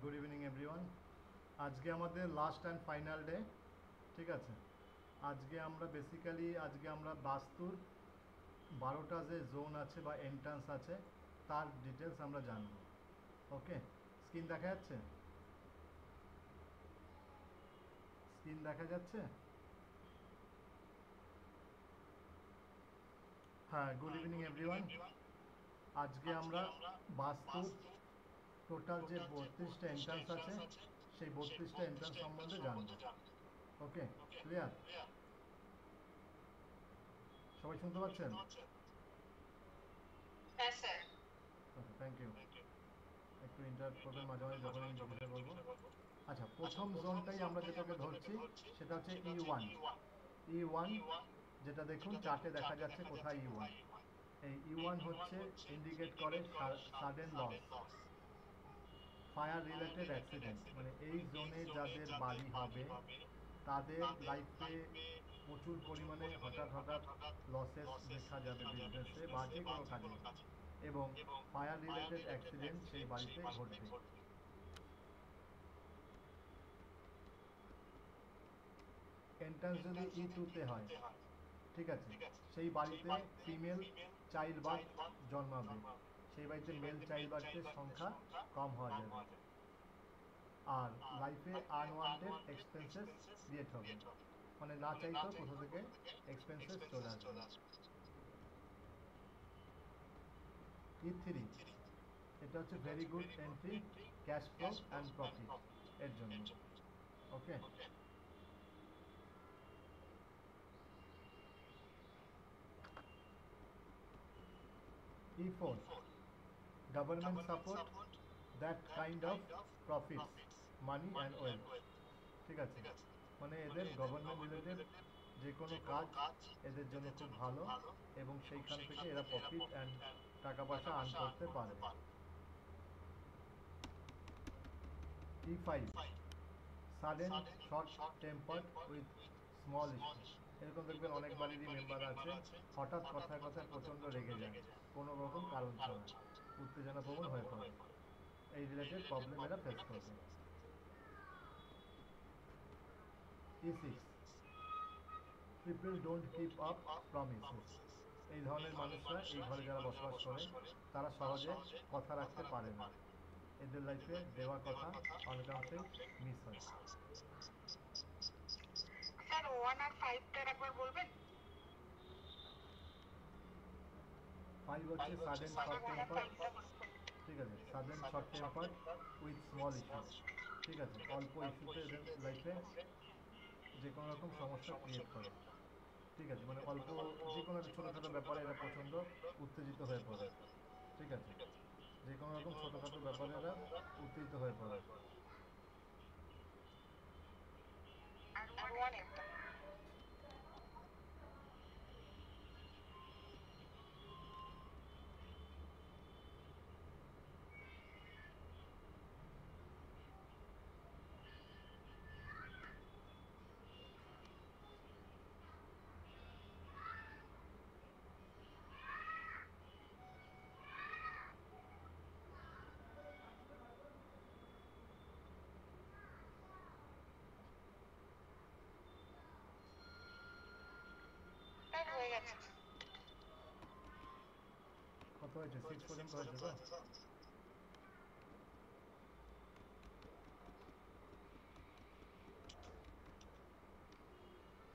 Good evening everyone. আজকে আমাদের last and final day, ঠিক আছে। আজকে আমরা বাস্তুর 12টা যে জোন আছে বা এন্ট্রান্স আছে তার ডিটেলস আমরা জানব। ওকে, স্ক্রিন দেখা যাচ্ছে? স্ক্রিন দেখা যাচ্ছে? হ্যাঁ, গুড ইভিনিং এভরিওয়ান। আজকে আমরা বাস্তুর টোটাল যে 32টা এন্ট্রান্স আছে সেই 32টা এন্ট্রান্স সম্বন্ধে জানব। Okay, clear? সবাই শুনতে পাচ্ছেন? হ্যাঁ স্যার। Okay, thank you. একটু ইন্টারাপ্ট করবেন মাঝে মাঝে যখন আমি জিজ্ঞাসা করবো। আচ্ছা, প্রথম জোনটাই আমরা যেটাকে ধরছি সেটা হচ্ছে E1। E1 যেটা দেখুন চার্টে দেখা যাচ্ছে কোথায় E1। এই E1 হচ্ছে ইন্ডিকেট করে sudden loss, fire related accident. মানে এই জোনে যাদের বাড়ি হবে তাদের লাইফে প্রচুর পরিমাণে হঠাৎ হঠাৎ লসেস দেখা যাবে বিজনেসে বা যে কোনো কাজে, এবং ফায়ার রিলেটেড অ্যাক্সিডেন্ট সেই বাড়িতে ঘটবে। এন্ট্রান্স যদি E2-তে হয়, ঠিক আছে, সেই বাড়িতে ফিমেল চাইল্ড বার্থ জন্মাবে, সেই বাড়িতে মেল চাইল্ড বার্থের সংখ্যা কম হওয়া যাবে, আর লাইফে আনওয়ান্টেড এক্সপেন্সেস ক্রিয়েট হবে, মানে না চাইতেও কোথা থেকে এক্সপেন্সেস চলে আসবে। E3 এটা হচ্ছে very good entry, cash flow and profit এর জন্য। ওকে, E4 government support that kind of profits, money and wealth, ঠিক আছে। মানে এদের গভর্নমেন্ট রিলেটেড যে কোনো কাজ এদের জন্য খুব ভালো, এবং সেইখান থেকে এরা প্রফিট অ্যান্ড টাকা পয়সা আর্ন করতে পারে। E5 sudden short tempered with small issue. এরকম দেখবেন অনেক বাড়িরই মেম্বার আছে, হঠাৎ কথায় কথায় প্রচণ্ড রেগে যায় কোনো রকম কারণ ছাড়া, উত্তেজনা প্রবণ হয়ে পড়ে। এই রিলেটেড প্রবলেম এরা ফেস করবে। E6 people don't keep up promises. এই ধরনের মানুষরা এই ঘরে যারা বসবাস করে তারা সহজে কথা রাখতে পারে না, এদের লাইফে দেওয়া কথা অনেকাংশেই মিস হয়। স্যার 1 আর 5 টার একবার বলবেন? 5 হচ্ছে সাডেন শর্ট টেম্পার, ঠিক আছে, sudden short temper with small issue, ঠিক আছে, অল্প ইস্যুতে এদের লাইফে যে কোনো রকম সমস্যা ক্রিয়েট করে, ঠিক আছে, মানে অল্প যে কোনো একটা ছোটোখাটো ব্যাপারে এরা প্রচণ্ড উত্তেজিত হয়ে পড়ে, ঠিক আছে, যে কোনো রকম ছোটোখাটো ব্যাপারে এরা উত্তেজিত হয়ে পড়ে। আর 1 একটা। স্যার হয়ে গেছে। কত হয়েছে? 6 পর্যন্ত হয়েছে তো?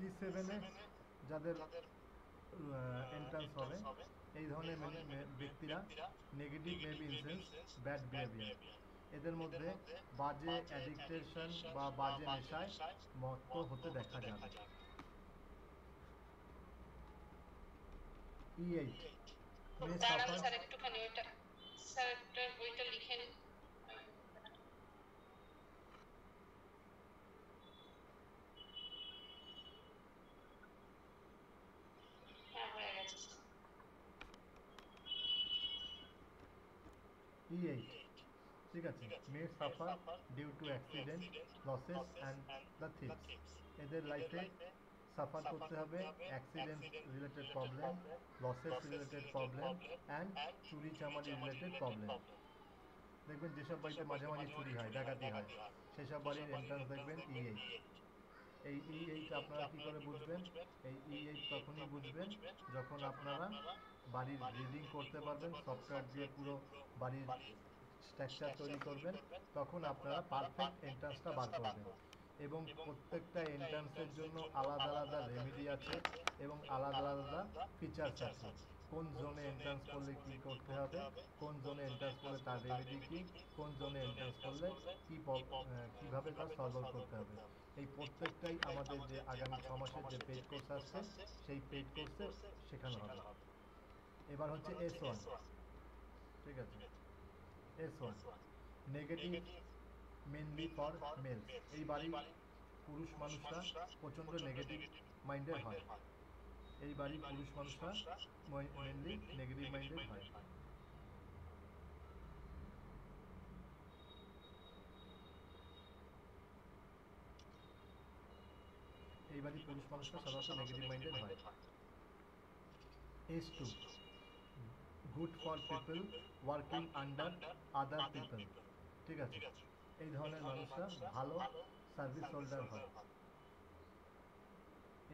E7-এ যাদের এন্ট্রান্স হবে এই ধরনের ব্যক্তিরা negative maybe incense bad behaviour, এদের মধ্যে বাজে অ্যাডিকটেশন বা বাজে নেশায় মত্ত হতে দেখা যাবে। E8 মে দাঁড়ান সাফার। স্যার একটুখানি ওইটা, স্যার ওইটা লিখে নিন। হ্যাঁ হয়ে গেছে। E8, ঠিক আছে, may suffer due to accident, losses and the thefts. এদের লাইফে সাফার করতে হবে accident related problem, losses related problem and চুরি চামারি রিলেটেড প্রবলেম। দেখবেন যেসব বাড়িতে মাঝে মাঝে চুরি হয়, ডাকাতি হয়, সেসব বাড়ির এন্ট্রান্স দেখবেন E8। এই E8 আপনারা কি করে বুঝবেন? এই E8 তখনই বুঝবেন যখন আপনারা বাড়ির গ্রিডিং করতে পারবেন, সফটওয়্যার দিয়ে পুরো বাড়ির স্ট্রাকচার তৈরি করবেন, তখন আপনারা পারফেক্ট এন্ট্রান্সটা বার করবেন। এবং প্রত্যেকটা এন্ট্রান্সের জন্য আলাদা আলাদা রেমেডি আছে এবং আলাদা আলাদা ফিচার্স আছে। কোন জোনে এন্ট্রান্স করলে কি করতে হবে, কোন জোনে এন্ট্রান্স করলে তার রেমেডি কি, কোন জোনে এন্ট্রান্স করলে কি কিভাবে তা সলভ করতে হবে, এই প্রত্যেকটাই আমাদের যে আগামী 6 মাসের যে পেইড কোর্স আসছে সেই পেইড কোর্সে শেখানো হবে। এবার হচ্ছে S1। ঠিক আছে, S1 নেগেটিভ মেনলি ফর মেলস। এই বাড়ির পুরুষ মানুষরা প্রচণ্ড নেগেটিভ মাইন্ডেড হয়, এই বাড়ির পুরুষ মানুষরা মেনলি নেগেটিভ মাইন্ডেড হয়। এই বাড়ির পুরুষ মানুষরা সাধারণত নেগেটিভ মাইন্ডেড হয়। S2 good for people working under other people. ঠিক আছে, এই ধরনের মানুষরা ভালো সার্ভিস হোল্ডার হয়,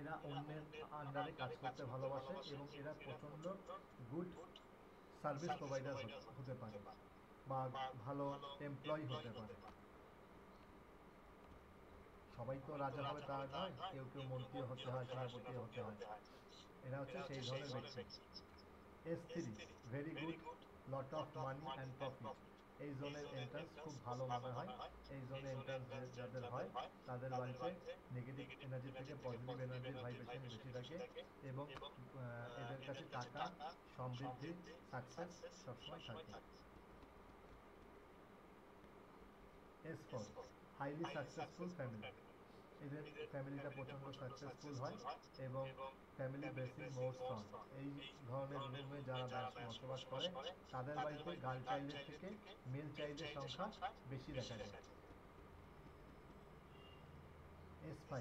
এরা অন্যের আন্ডারে কাজ করতে ভালোবাসে এবং এরা প্রচণ্ড গুড সার্ভিস প্রোভাইডার হতে পারে বা ভালো এমপ্লয়ি হতে পারে। সবাই তো রাজা হবে তা নয়, কেউ কেউ মন্ত্রী হতে হয়, সেনাপতি হতে হয়, এরা হচ্ছে সেই ধরনের ব্যক্তি। S3 very good lot of money and profit. এই জোনের এন্ট্রান্স খুব ভালো মনে হয়। এই জোনে এন্ট্রান্স যাদের হয় তাদের বাড়িতে নেগেটিভ এনার্জি থেকে পজিটিভ এনার্জির ভাইব্রেশন বেশি থাকে এবং এদের কাছে টাকা, সমৃদ্ধি, সাকসেস সবসময় থাকে। S4 highly successful family. এদের ফ্যামিলিটা প্রচণ্ড সাকসেসফুল হয় এবং ফ্যামিলি বেসিং মোর স্ট্রং। এই ধরনের রুমে যারা বসবাস করে তাদের বাড়িতে গার্ল চাইল্ডের থেকে মেল চাইল্ডের সংখ্যা বেশি দেখা যায়। S5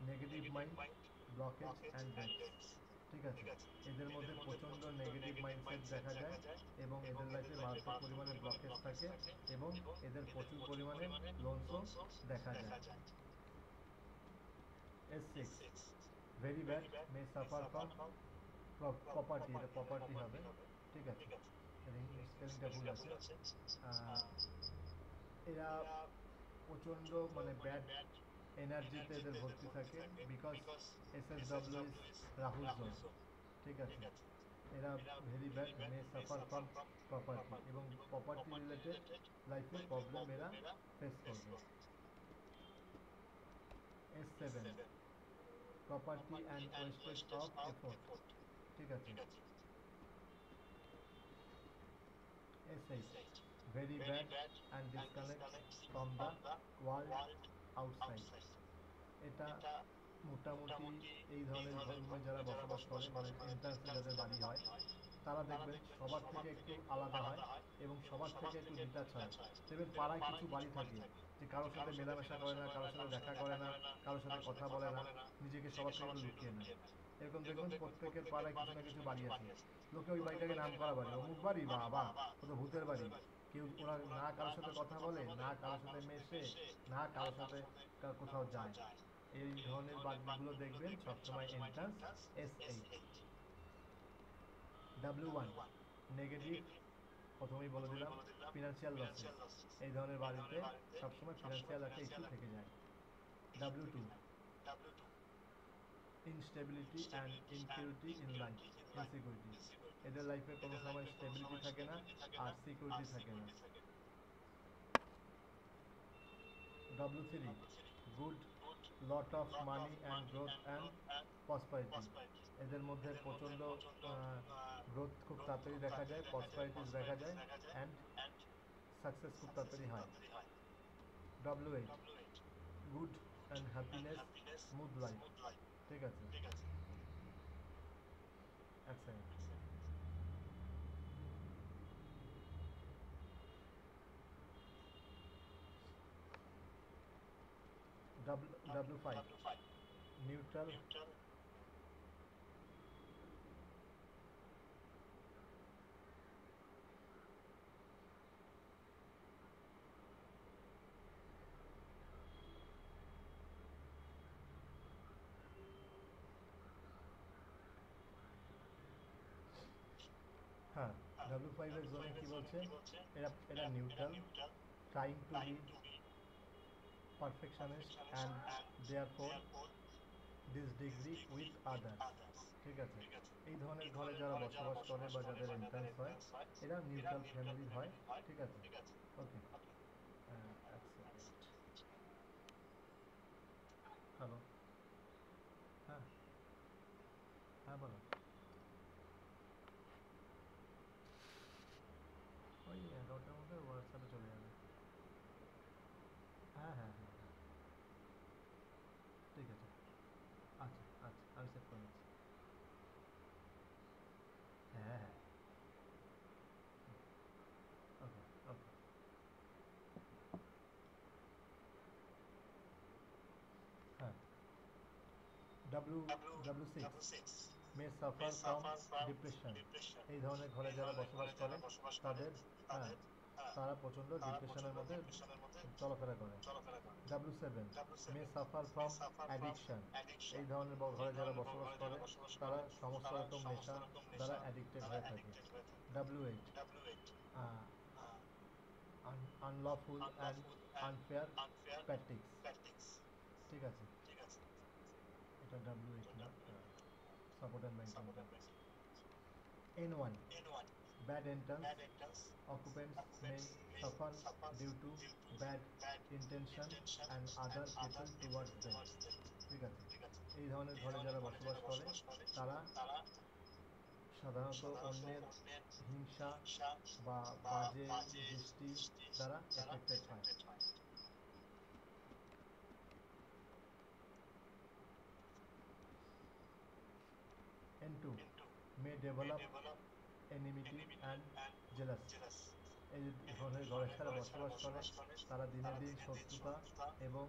negative mind blockage and deaths. ঠিক আছে, এদের মধ্যে প্রচণ্ড নেগেটিভ মাইন্ডসেট দেখা যায় এবং এদের লাইফে মারাত্মক পরিমাণে ব্লকেজ থাকে এবং এদের প্রচুর পরিমাণে লোনসও দেখা যায়। S6 very bad May suffer from property. এটা প্রপার্টি হবে। ঠিক আছে, স্পেলিংটা ভুল আছে। এরা প্রচণ্ড মানে ব্যাড এনার্জিতে এদের ভর্তি থাকে because SSW is Rahul zone. ঠিক আছে, এরা very bad May suffer from property এবং প্রপার্টি রিলেটেড লাইফে প্রবলেম এরা ফেস করবে। S7 property and wastage of effort. ঠিক আছে, S8 very bad and disconnects from the world outside। এটা মোটামুটি এই ধরনের রুমে যারা বসবাস করে মানে এন্ট্রান্সে যাদের বাড়ি হয় তারা দেখবেন সবার থেকে একটু আলাদা হয় এবং সবার থেকে একটু ডিটাচ হয়। দেখবেন পাড়ায় কিছু বাড়ি থাকে যে কারোর সাথে মেলামেশা করে না, কারোর সাথে দেখা করে না, কারোর সাথে কথা বলে না, নিজেকে সবার থেকে একটু লুকিয়ে নেয়। এরকম দেখবেন প্রত্যেকের পাড়ায় কিছু না কিছু বাড়ি আছে, লোকে ওই বাড়িটাকে নাম করা বাড়ি, অমুক বাড়ি, বাবা ও তো ভূতের বাড়ি। কেউ ওরা না কারোর সাথে কথা বলে, না কারোর সাথে মেশে, না কারোর সাথে কোথাও যায়। এই ধরনের বাড়িগুলো দেখবেন সবসময় এন্ট্রান্স S8। W1 নেগেটিভ, প্রথমেই বলে দিলাম ফিনান্সিয়াল লসেস। এই ধরনের বাড়িতে সবসময় ফিনান্সিয়াল একটা ইস্যু থেকে যায়। W2 instability and insecurity in life, insecurity. এদের লাইফে কোনো সময় স্টেবিলিটি থাকে না আর সিকিউরিটি থাকে না। W3 good lot of money and growth and prosperity. এদের মধ্যে প্রচণ্ড গ্রোথ খুব তাড়াতাড়ি দেখা যায়, প্রসপারিটিস দেখা যায় অ্যান্ড সাকসেস খুব তাড়াতাড়ি হয়। W8 good and happiness smooth life. ঠিক আছে, এক সেকেন্ড। W5 নিউট্রাল W5 এর জোনে কি বলছে, এরা neutral, trying to be perfectionist and therefore disagree with others. ঠিক আছে, এই ধরনের ঘরে যারা বসবাস করে বা যাদের এন্ট্রান্স হয় এরা নিউট্রাল ফ্যামিলির হয়। ঠিক আছে, ওকে। এক সেকেন্ড, হ্যালো, হ্যাঁ হ্যাঁ বলো। ওই 11টার মধ্যে হোয়াটসঅ্যাপে চলে যাবে। হ্যাঁ হ্যাঁ হ্যাঁ হ্যাঁ, ঠিক আছে, আচ্ছা আচ্ছা, আমি সেভ করে নিচ্ছি। হ্যাঁ হ্যাঁ, ওকে ওকে। হ্যাঁ, W6 May suffer from depression. এই ধরনের ঘরে যারা বসবাস করে তাদের, হ্যাঁ, তারা প্রচণ্ড ডিপ্রেশনের মধ্যে চলাফেরা করে। W7 May suffer from addiction. এই ধরনের ঘরে যারা বসবাস করে তারা সমস্ত রকম নেশা দ্বারা অ্যাডিক্টেড হয়ে থাকে। W8 unlawful and unfair প্র্যাকটিক্স। ঠিক আছে, এটা W8 না, support and maintain. N1 bad entrance, occupants may suffer due to bad intention and other people towards them। ঠিক আছে, এই ধরনের ঘরে যারা বসবাস করে তারা সাধারণত অন্যের হিংসা বা বাজে দৃষ্টি দ্বারা এফেক্টেড হয়। N2 may develop enmity and jealousy। এই ধরনের ঘরে যারা বসবাস করে তারা দিনের দিন শত্রুতা এবং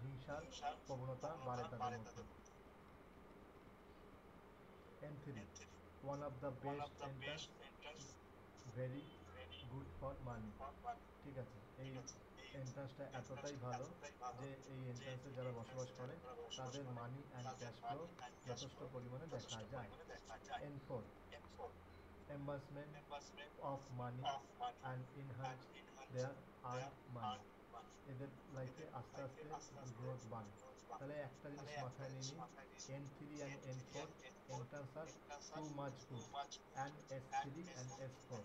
হিংসার প্রবণতা বাড়ে তাদের মধ্যে। N3 one of the best entrance, very good for money। ঠিক আছে, এই এন্ট্রান্সটা এতটাই ভালো যে এই এন্ট্রান্সে যারা বসবাস করে তাদের মানি অ্যান্ড ক্যাশ ফ্লো যথেষ্ট পরিমাণে দেখা যায়। N4 embarrassment of money and enhance their earned money। এদের লাইফে আস্তে আস্তে গ্রোথ বাড়ে। তাহলে একটা জিনিস মাথায় নিয়ে নিই, N3 and N4 entrance are too much good and S3 and S4।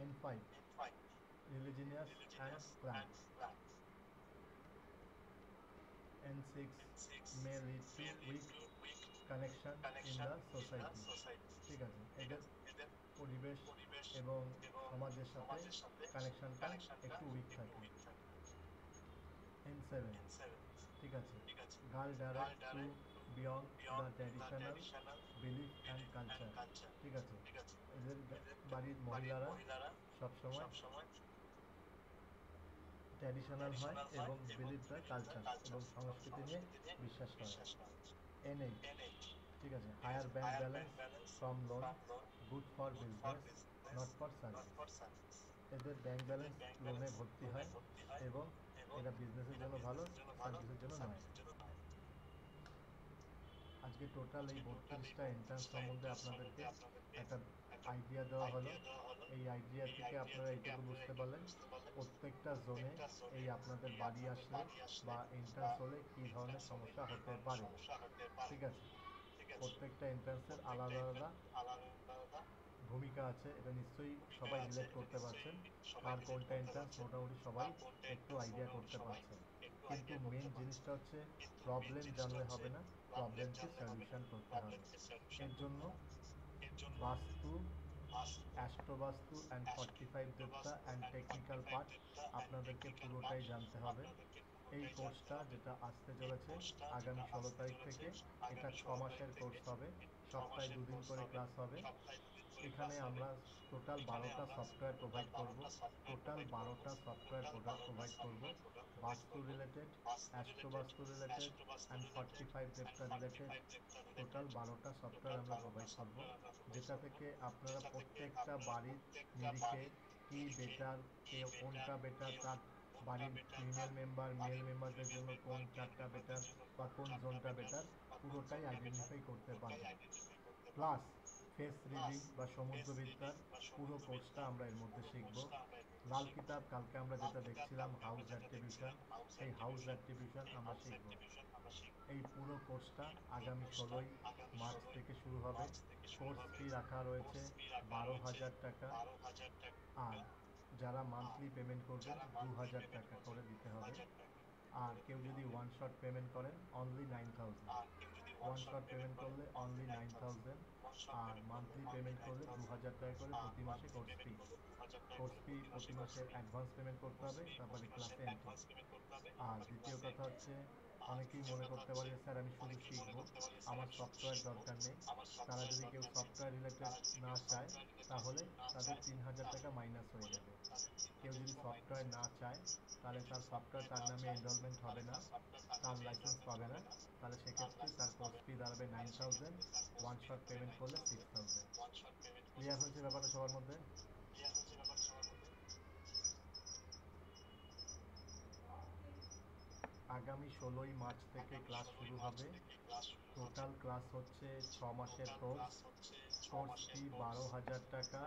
N5 religiousness and crime। N6 may lead to weak connection in the society। ঠিক আছে, এদের পরিবেশ এবং সমাজের সাথে কানেকশনটা একটু উইক থাকে। N7 ঠিক আছে, girl direct two beyond the traditional belief and culture. ঠিক আছে, এদের বাড়ির মহিলারা সবসময় ট্র্যাডিশনাল হয় এবং বিলিভ দ্য কালচার এবং সংস্কৃতি নিয়ে বিশ্বাস করে। N8 ঠিক আছে, higher bank balance from loan, good for business not for service. এদের ব্যাংক ব্যালেন্স লোনে ভর্তি হয় এবং এটা বিজনেসের জন্য ভালো, সার্ভিসের জন্য নয়। আজকে টোটাল এই 32টা এন্ট্রান্স সম্বন্ধে আপনাদেরকে একটা আইডিয়া দেওয়া হলো। এই আইডিয়া থেকে আপনারা এইটুকু বুঝতে পারলেন প্রত্যেকটা জোনে এই আপনাদের বাড়ি আসলে বা এন্ট্রান্স হলে কী ধরনের সমস্যা হতে পারে। ঠিক আছে, প্রত্যেকটা এন্ট্রান্সের আলাদা আলাদা ভূমিকা আছে, এটা নিশ্চয়ই সবাই রিলেট করতে পারছেন। আর কোনটা এন্ট্রান্স মোটামুটি সবাই একটু আইডিয়া করতে পারছেন। কিন্তু মেন জিনিসটা হচ্ছে প্রবলেম জানলে হবে না, প্রবলেমকে সলিউশন করতে হবে। এর জন্য বাস্তু, অ্যাস্ট্রোবাস্তু অ্যান্ড 45 দেবতা অ্যান্ড টেকনিক্যাল পার্ট আপনাদেরকে পুরোটাই জানতে হবে। এই কোর্সটা যেটা আসতে চলেছে আগামী 16 তারিখ থেকে, এটা 6 মাসের কোর্স হবে, সপ্তাহে 2 দিন করে ক্লাস হবে। এখানে আমরা টোটাল 12টা সফটওয়্যার প্রোভাইড করব, টোটাল 12টা সফটওয়্যার প্রোভাইড করব, বাস্তু রিলেটেড, অ্যাস্ট্রোবাস্তু রিলেটেড অ্যান্ড 45 দেবতা রিলেটেড টোটাল 12টা সফটওয়্যার আমরা প্রোভাইড করব, যেটা থেকে আপনারা প্রত্যেকটা বাড়ির নিরিখে কি বেটার, কোনটা বেটার, তার বাড়ির ফিমেল মেম্বার মেল মেম্বারদের জন্য কোন চার্টটা বেটার বা কোন জোনটা বেটার, পুরোটাই আইডেন্টিফাই করতে পারবে। প্লাস ফেস রিডিং বা সমুদ্রবিদ্যার পুরো কোর্সটা আমরা এর মধ্যে শিখব। লাল কিতাব কালকে আমরা যেটা দেখছিলাম হাউস অ্যাট্রিবিউশন, সেই হাউস অ্যাট্রিবিউশন আমরা শিখব। এই পুরো কোর্সটা আগামী 16ই মার্চ থেকে শুরু হবে। কোর্স ফি রাখা রয়েছে 12,000 টাকা, আর যারা মান্থলি পেমেন্ট করবেন 2,000 টাকা করে দিতে হবে। আর কেউ যদি ওয়ান শট পেমেন্ট করেন অনলি 9,000, ওয়ান শট পেমেন্ট করলে অনলি 9,000, আর মান্থলি পেমেন্ট করলে 2,000 টাকা করে প্রতি মাসে কোর্স ফি। কোর্স ফি প্রতি মাসে অ্যাডভান্স পেমেন্ট করতে হবে, তারপরে ক্লাসে এন্ট্রি। আর দ্বিতীয় কথা হচ্ছে, অনেকেই মনে করতে পারে স্যার আমি শুধু শিখবো, আমার সফটওয়্যার দরকার নেই। তারা যদি কেউ সফটওয়্যার রিলেটেড না চায় তাহলে তাদের 3,000 টাকা মাইনাস হয়ে যাবে। কেউ যদি সফটওয়্যার না চায় তাহলে তার সফটওয়্যার তার নামে এনরোলমেন্ট হবে না, তার লাইসেন্স পাবে না। তাহলে সেক্ষেত্রে তার কোর্স ফি দাঁড়াবে 9,000, ওয়ান শট পেমেন্ট করলে 6,000। ক্লিয়ার হয়েছে ব্যাপারটা সবার মধ্যে? আগামী 16ই মার্চ থেকে ক্লাস শুরু হবে। টোটাল ক্লাস হচ্ছে 6 মাসের কোর্স। কোর্স ফি 12,000 টাকা।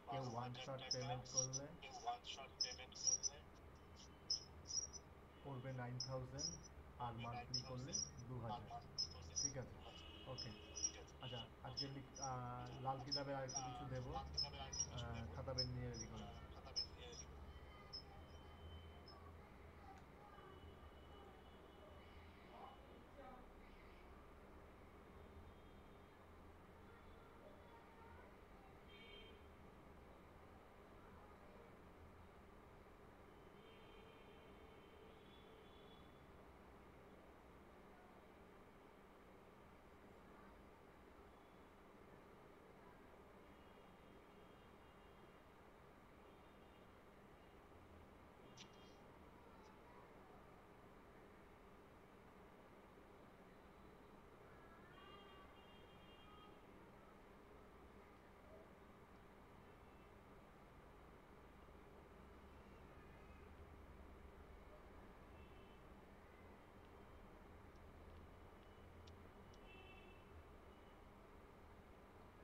কেউ ওয়ান শট পেমেন্ট করলে পড়বে 9,000, আর মান্থলি করলে 2,000। ঠিক আছে, ওকে। আচ্ছা, আজকে লাল কিতাবের আর একটু কিছু দেবো, খাতা পেন নিয়ে রেডি করুন।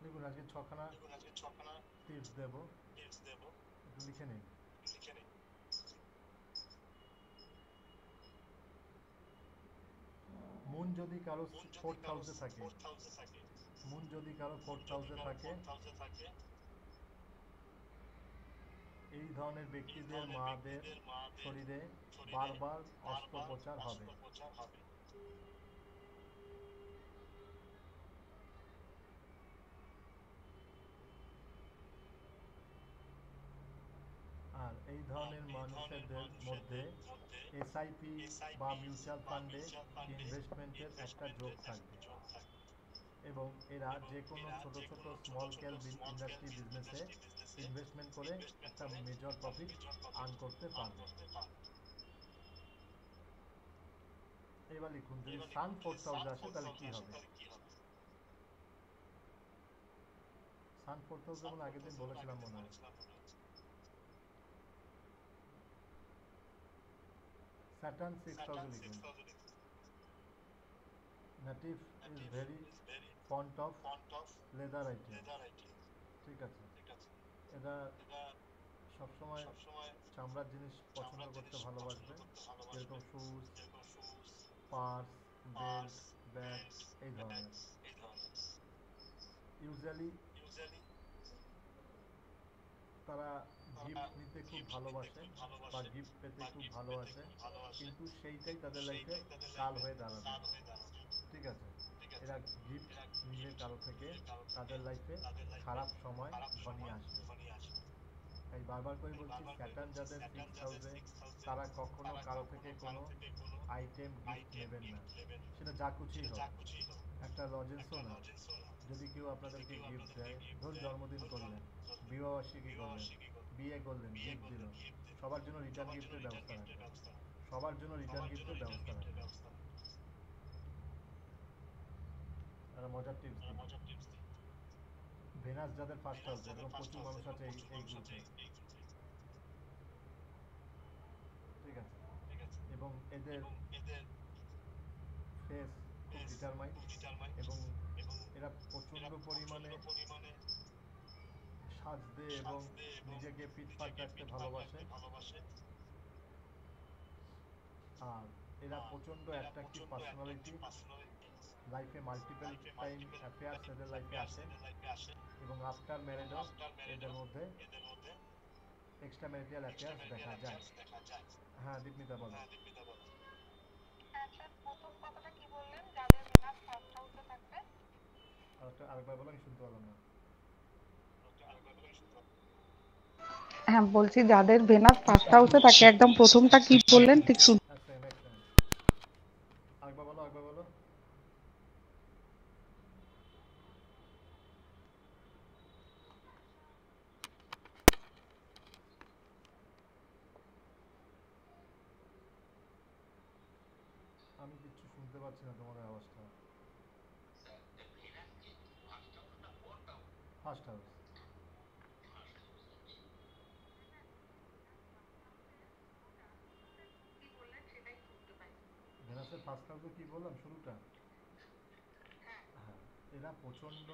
দেখুন, আজকে 6খানা টিপস দেবো, একটু লিখে নিন। মুন যদি কারো 4th হাউসে থাকে, মুন যদি কারো 4th হাউসে থাকে, এই ধরনের ব্যক্তিদের মাদের শরীরে বারবার অস্ত্রোপচার হবে। আর এই ধরনের মানুষদের মধ্যে এসআইপি বা মিউচুয়াল ফান্ডে ইনভেস্টমেন্টের একটা যোগ থাকবে, এবং এরা যে কোনো ছোট ছোট স্মল স্কেল ইন্ডাস্ট্রি বিজনেসে ইনভেস্টমেন্ট করে একটা মেজর প্রফিট আর্ন করতে পারবে। এবার লিখুন, যদি সান 4th হাউসে আসে তাহলে কি হবে। সান 4th হাউস যেমন আগের দিন বলেছিলাম মনে হয়। স্যাটার্ন 6th হাউসে লিখুন। Native is very font of leather item. ঠিক আছে, এরা সবসময় চামড়ার জিনিস পছন্দ করতে ভালোবাসবে, যেরকম শুজ, পার্স, বেল্ট, ব্যাগ, এই ধরনের। ইউজুয়ালি তারা গিফট নিতে খুব ভালোবাসে বা গিফট পেতে খুব ভালোবাসে, কিন্তু সেইটাই তাদের লাইফে কাল হয়ে দাঁড়াবে। ঠিক আছে, এরা গিফট নিলে কারো থেকে তাদের লাইফে খারাপ সময় ঘনিয়ে আসবে। তাই বারবার করে বলছি, স্যাটার্ন যাদের 6th হাউসে, তারা কখনো কারো থেকে কোনো আইটেম গিফট নেবেন না, সেটা যা কিছুই হোক। একটা লজেন্সও না। যদি কেউ আপনাদেরকে গিফট দেয়, ধরুন জন্মদিন করলেন, বিবাহবার্ষিকী করলেন, বিয়ে করলেন, গিফট দিল, সবার জন্য রিটার্ন গিফটের ব্যবস্থা রাখবেন। সবার জন্য রিটার্ন গিফটের ব্যবস্থা রাখবেন। একটা মজার টিপস দিই, ভেনাস যাদের ফার্স্ট হাউস, এরকম প্রচুর মানুষ আছে এই গ্রুপে। ঠিক আছে, এবং এদের ফেস খুব ডিটারমাইন্ড এবং এরা প্রচণ্ড পরিমাণে সাজতে এবং নিজেকে ফিটফাট রাখতে ভালোবাসে। আর এরা প্রচণ্ড অ্যাট্রাকটিভ পার্সোনালিটি, লাইফে মাল্টিপল টাইম অ্যাফেয়ার্স এদের লাইফে আসে এবং আফটার ম্যারেজও এদের মধ্যে এক্সট্রা ম্যারিটাল অ্যাফেয়ার্স দেখা যায়। হ্যাঁ দীপমিতা বলো। হ্যাঁ স্যার, প্রথম কথাটা কি বললেন, যাদের ভেনাস ফার্স্ট হাউসে থাকবে? আরেকবার বলো, আমি শুনতে পেলাম না। হ্যাঁ বলছি যাদের ভেনাস ফার্স্ট হাউসে থাকে, একদম প্রথমটা কি বললেন ঠিক শুন। এক সেকেন্ড আরেকবার বলো। আমি কিচ্ছু শুনতে পাচ্ছি না তোমাদের আওয়াজটা। First house. ভেনাসের ফার্স্ট হাউসে কি বললাম শুরুটা? হ্যাঁ, এরা প্রচণ্ড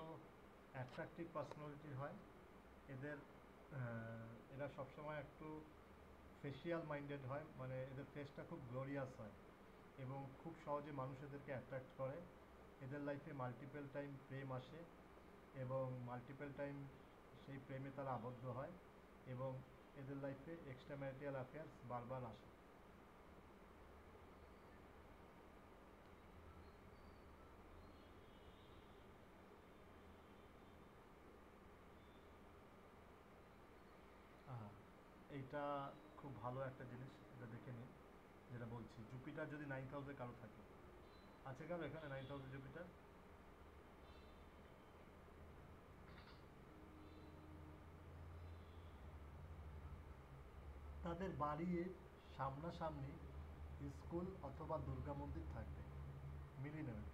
অ্যাট্রাকটিভ পার্সোনালিটির হয়। এদের এরা সবসময় একটু ফেসিয়াল মাইন্ডেড হয়, মানে এদের ফেসটা খুব গ্লোরিয়াস হয় এবং খুব সহজে মানুষ এদেরকে অ্যাট্রাক্ট করে। এদের লাইফে মাল্টিপল টাইম প্রেম আসে এবং মাল্টিপল টাইম সেই প্রেমে তারা আবদ্ধ হয় এবং এদের লাইফে এক্সট্রা ম্যারিটাল অ্যাফেয়ার্স বারবার আসে। এইটা খুব ভালো একটা জিনিস, এটা দেখে নিন। যেটা বলছি, জুপিটার যদি 9th হাউসে কারো থাকে, আছে কারো এখানে 9th হাউসে জুপিটার? তাদের বাড়ির সামনাসামনি স্কুল অথবা দুর্গা মন্দির থাকবে, মিলিয়ে নেবেন।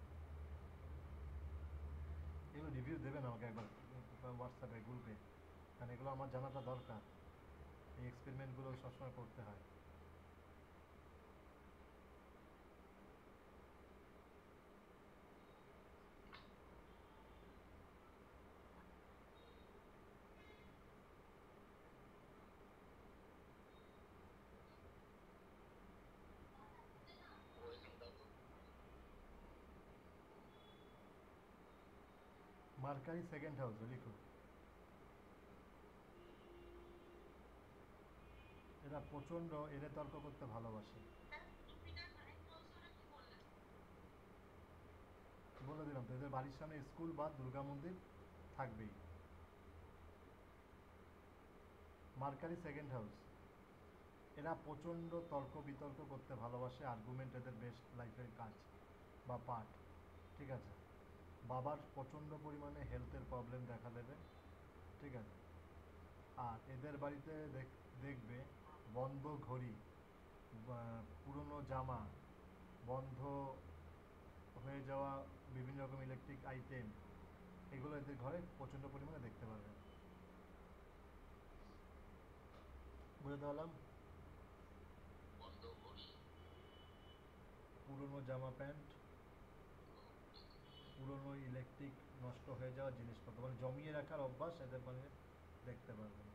এগুলো রিভিউ দেবেন আমাকে একবার হোয়াটসঅ্যাপে, গ্রুপে, কারণ এগুলো আমার জানাটা দরকার। এই এক্সপেরিমেন্টগুলো সবসময় করতে হয়। মার্কারি সেকেন্ড হাউসে লিখো। এরা প্রচণ্ড এলে তর্ক করতে ভালোবাসে। বলে দিলাম তো, এদের বাড়ির সামনে স্কুল বা দুর্গা মন্দির থাকবেই। Mercury second house. এরা প্রচণ্ড তর্ক বিতর্ক করতে ভালোবাসে, আর্গুমেন্ট এদের বেস্ট লাইফের কাজ বা পার্ট। ঠিক আছে। বাবার প্রচণ্ড পরিমাণে হেলথের প্রবলেম দেখা দেবে। ঠিক আছে। আর এদের বাড়িতে দেখবে বন্ধ ঘড়ি, পুরনো জামা, বন্ধ হয়ে যাওয়া বিভিন্ন রকম ইলেকট্রিক আইটেম, এগুলো এদের ঘরে প্রচণ্ড পরিমাণে দেখতে পারবেন। বুঝতে পারলাম? পুরনো জামা প্যান্ট, পুরনো ইলেকট্রিক নষ্ট হয়ে যাওয়া জিনিসপত্র, মানে জমিয়ে রাখার অভ্যাস এদের মানে দেখতে পারবেন।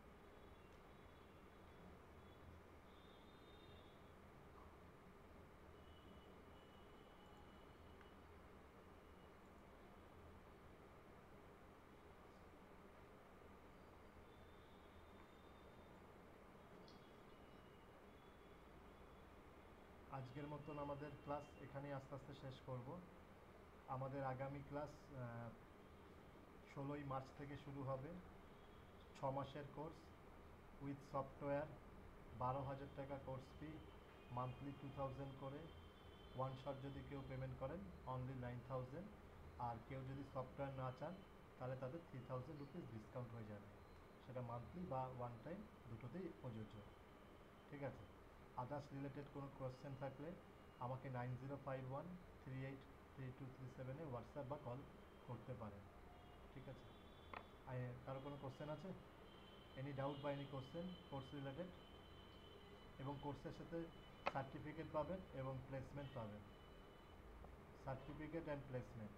আজকের মতন আমাদের ক্লাস এখানেই আস্তে আস্তে শেষ করব। আমাদের আগামী ক্লাস 16ই মার্চ থেকে শুরু হবে। 6 মাসের কোর্স উইথ সফটওয়্যার, 12,000 টাকা কোর্স ফি, মান্থলি 2000 করে। ওয়ান শট যদি কেউ পেমেন্ট করেন অনলি 9000, আর কেউ যদি সফটওয়্যার না চান তাহলে তাদের 3000 রুপিস ডিসকাউন্ট হয়ে যাবে। সেটা মান্থলি বা ওয়ান টাইম, দুটোতেই প্রযোজ্য। ঠিক আছে। আদার্স রিলেটেড কোনো কোয়েশ্চেন থাকলে আমাকে 9051383237-এ হোয়াটসঅ্যাপ বা কল করতে পারেন। ঠিক আছে। কারো কোনো কোশ্চেন আছে? এনি ডাউট বা এনি কোশ্চেন কোর্স রিলেটেড? এবং কোর্সের সাথে সার্টিফিকেট পাবেন এবং প্লেসমেন্ট পাবেন। Certificate and placement.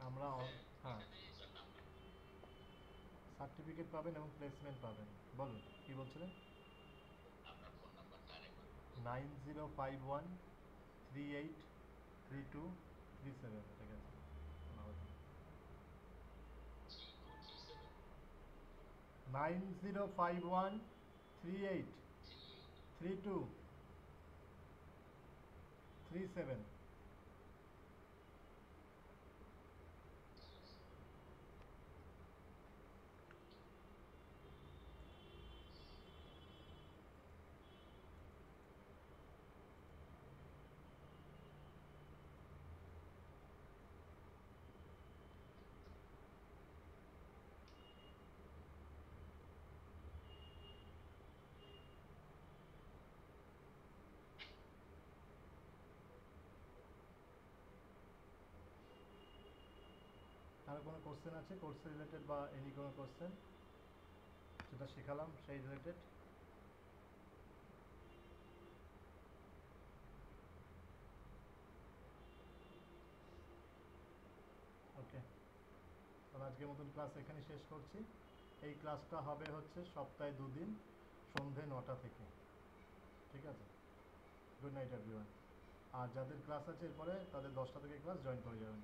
আমরা হ্যাঁ সার্টিফিকেট পাবেন এবং প্লেসমেন্ট পাবেন। বলুন কি বলছিলেন? 9051383237। ঠিক আছে, 9051383237। আর কোনো কোশ্চেন আছে কোর্স রিলেটেড বা এনি কোনো কোশ্চেন যেটা শেখালাম সেই রিলেটেড? ওকে, তাহলে আজকের মতন ক্লাস এখানে শেষ করছি। এই ক্লাসটা হবে হচ্ছে সপ্তাহে 2 দিন সন্ধে 9টা থেকে। ঠিক আছে, গুড নাইট এভরিওয়ান। আর যাদের ক্লাস আছে এরপরে তাদের 10টা থেকে ক্লাস জয়েন করে যাবেন।